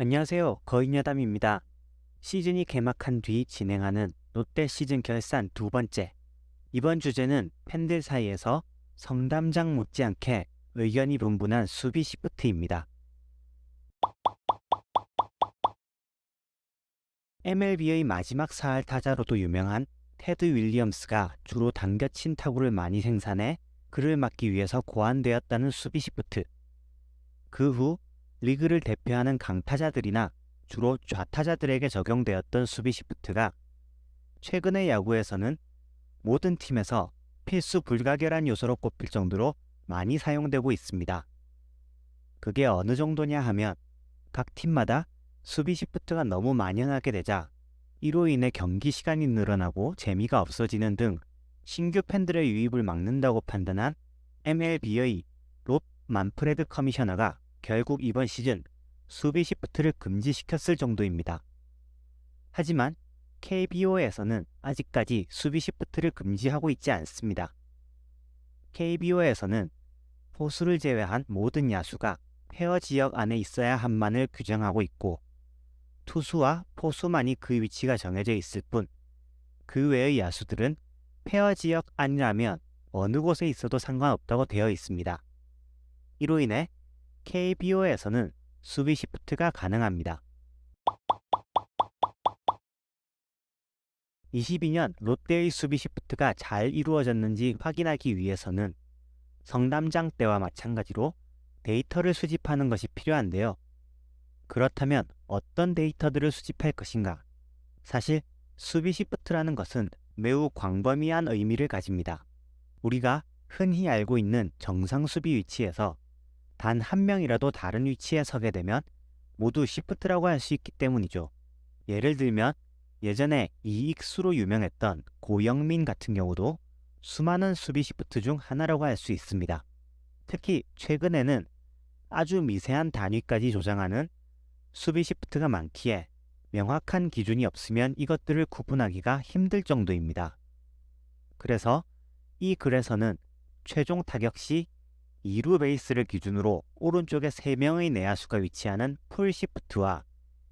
안녕하세요. 거인여담입니다. 시즌이 개막한 뒤 진행하는 롯데 시즌 결산 두 번째. 이번 주제는 팬들 사이에서 성담장 못지않게 의견이 분분한 수비 시프트입니다. MLB의 마지막 사할 타자로도 유명한 테드 윌리엄스가 주로 당겨친 타구를 많이 생산해 그를 막기 위해서 고안되었다는 수비 시프트. 그 후 리그를 대표하는 강타자들이나 주로 좌타자들에게 적용되었던 수비 시프트가 최근의 야구에서는 모든 팀에서 필수 불가결한 요소로 꼽힐 정도로 많이 사용되고 있습니다. 그게 어느 정도냐 하면 각 팀마다 수비 시프트가 너무 만연하게 되자 이로 인해 경기 시간이 늘어나고 재미가 없어지는 등 신규 팬들의 유입을 막는다고 판단한 MLB의 롭 만프레드 커미셔너가 결국 이번 시즌 수비 시프트를 금지시켰을 정도입니다. 하지만 KBO에서는 아직까지 수비 시프트를 금지하고 있지 않습니다. KBO에서는 포수를 제외한 모든 야수가 페어 지역 안에 있어야 한만을 규정하고 있고 투수와 포수만이 그 위치가 정해져 있을 뿐 그 외의 야수들은 페어 지역 안이라면 어느 곳에 있어도 상관없다고 되어 있습니다. 이로 인해 KBO에서는 수비 시프트가 가능합니다. 22년 롯데의 수비 시프트가 잘 이루어졌는지 확인하기 위해서는 성담장 때와 마찬가지로 데이터를 수집하는 것이 필요한데요. 그렇다면 어떤 데이터들을 수집할 것인가? 사실 수비 시프트라는 것은 매우 광범위한 의미를 가집니다. 우리가 흔히 알고 있는 정상 수비 위치에서 단 한 명이라도 다른 위치에 서게 되면 모두 시프트라고 할 수 있기 때문이죠. 예를 들면 예전에 이익수로 유명했던 고영민 같은 경우도 수많은 수비 시프트 중 하나라고 할 수 있습니다. 특히 최근에는 아주 미세한 단위까지 조정하는 수비 시프트가 많기에 명확한 기준이 없으면 이것들을 구분하기가 힘들 정도입니다. 그래서 이 글에서는 최종 타격 시 2루 베이스를 기준으로 오른쪽에 3명의 내야수가 위치하는 풀 시프트와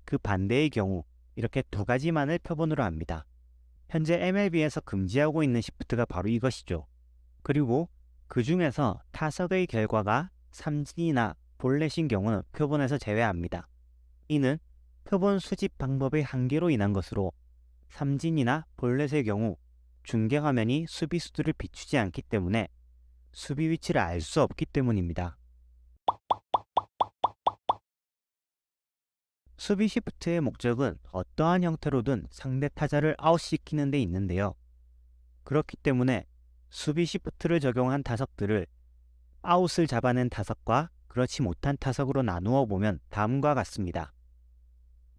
그 반대의 경우 이렇게 두 가지만을 표본으로 합니다. 현재 MLB에서 금지하고 있는 시프트가 바로 이것이죠. 그리고 그 중에서 타석의 결과가 삼진이나 볼넷인 경우는 표본에서 제외합니다. 이는 표본 수집 방법의 한계로 인한 것으로 삼진이나 볼넷의 경우 중계화면이 수비수들을 비추지 않기 때문에 수비 위치를 알 수 없기 때문입니다. 수비 시프트의 목적은 어떠한 형태로든 상대 타자를 아웃시키는 데 있는데요. 그렇기 때문에 수비 시프트를 적용한 타석들을 아웃을 잡아낸 타석과 그렇지 못한 타석으로 나누어 보면 다음과 같습니다.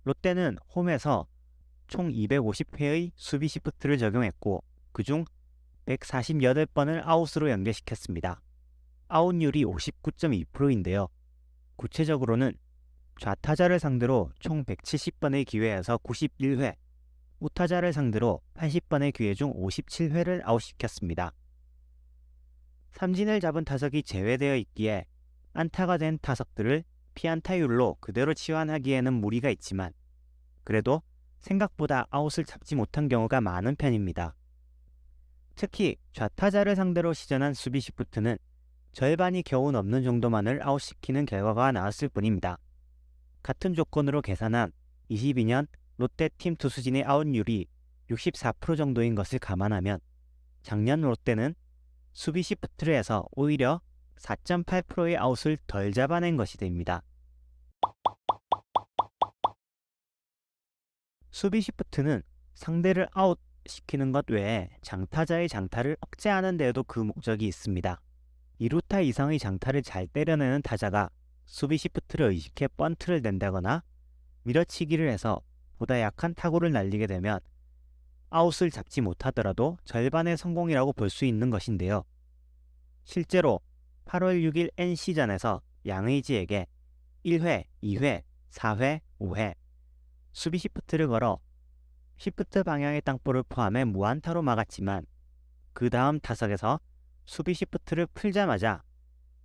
롯데는 홈에서 총 250회의 수비 시프트를 적용했고 그중 148번을 아웃으로 연계시켰습니다. 아웃률이 59.2%인데요. 구체적으로는 좌타자를 상대로 총 170번의 기회에서 91회, 우타자를 상대로 80번의 기회 중 57회를 아웃시켰습니다. 삼진을 잡은 타석이 제외되어 있기에 안타가 된 타석들을 피안타율로 그대로 치환하기에는 무리가 있지만 그래도 생각보다 아웃을 잡지 못한 경우가 많은 편입니다. 특히 좌타자를 상대로 시전한 수비 시프트는 절반이 겨우 넘는 정도만을 아웃시키는 결과가 나왔을 뿐입니다. 같은 조건으로 계산한 22년 롯데팀 투수진의 아웃률이 64% 정도인 것을 감안하면 작년 롯데는 수비 시프트를 해서 오히려 4.8%의 아웃을 덜 잡아낸 것이 됩니다. 수비 시프트는 상대를 아웃시키는 것 외에 장타자의 장타를 억제하는 데에도 그 목적이 있습니다. 2루타 이상의 장타를 잘 때려내는 타자가 수비 시프트를 의식해 번트를 낸다거나 밀어치기를 해서 보다 약한 타구를 날리게 되면 아웃을 잡지 못하더라도 절반의 성공이라고 볼 수 있는 것인데요. 실제로 8월 6일 NC전에서 양의지에게 1회, 2회, 4회, 5회 수비 시프트를 걸어 시프트 방향의 땅볼을 포함해 무안타로 막았지만 그 다음 타석에서 수비 시프트를 풀자마자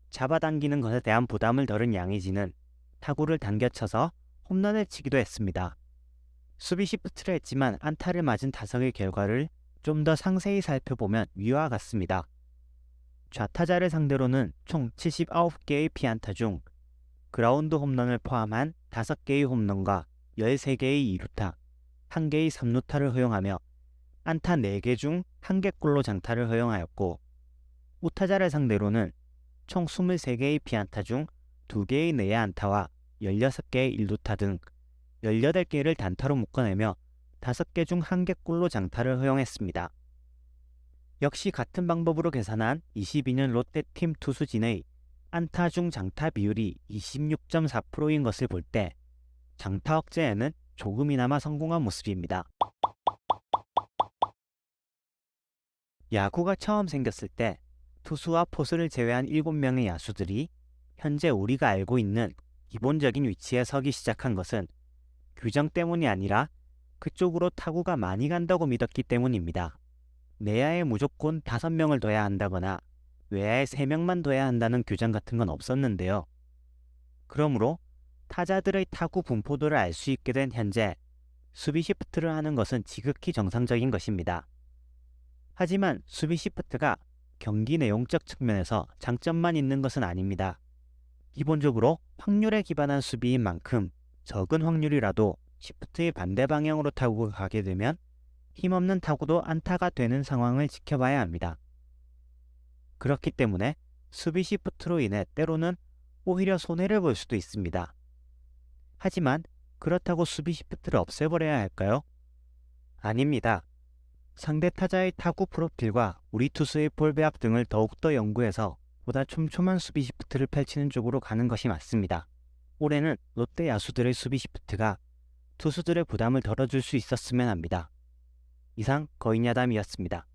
잡아당기는 것에 대한 부담을 덜은 양의지는 타구를 당겨쳐서 홈런을 치기도 했습니다. 수비 시프트를 했지만 안타를 맞은 타석의 결과를 좀 더 상세히 살펴보면 위와 같습니다. 좌타자를 상대로는 총 79개의 피안타 중 그라운드 홈런을 포함한 5개의 홈런과 13개의 2루타, 1개의 3루타를 허용하며 안타 4개 중 1개골로 장타를 허용하였고, 우타자를 상대로는 총 23개의 피안타 중 2개의 내야 안타와 16개의 1루타 등 18개를 단타로 묶어내며 5개 중 1개골로 장타를 허용했습니다. 역시 같은 방법으로 계산한 22년 롯데팀 투수진의 안타 중 장타 비율이 26.4%인 것을 볼 때 장타 억제에는 조금이나마 성공한 모습입니다. 야구가 처음 생겼을 때 투수와 포수를 제외한 7명의 야수들이 현재 우리가 알고 있는 기본적인 위치에 서기 시작한 것은 규정 때문이 아니라 그쪽으로 타구가 많이 간다고 믿었기 때문입니다. 내야에 무조건 5명을 둬야 한다거나 외야에 3명만 둬야 한다는 규정 같은 건 없었는데요. 그러므로 타자들의 타구 분포도를 알 수 있게 된 현재 수비 시프트를 하는 것은 지극히 정상적인 것입니다. 하지만 수비 시프트가 경기 내용적 측면에서 장점만 있는 것은 아닙니다. 기본적으로 확률에 기반한 수비인 만큼 적은 확률이라도 시프트의 반대 방향으로 타구가 가게 되면 힘없는 타구도 안타가 되는 상황을 지켜봐야 합니다. 그렇기 때문에 수비 시프트로 인해 때로는 오히려 손해를 볼 수도 있습니다. 하지만 그렇다고 수비 시프트를 없애버려야 할까요? 아닙니다. 상대 타자의 타구 프로필과 우리 투수의 볼 배합 등을 더욱더 연구해서 보다 촘촘한 수비 시프트를 펼치는 쪽으로 가는 것이 맞습니다. 올해는 롯데 야수들의 수비 시프트가 투수들의 부담을 덜어줄 수 있었으면 합니다. 이상 거인야담이었습니다.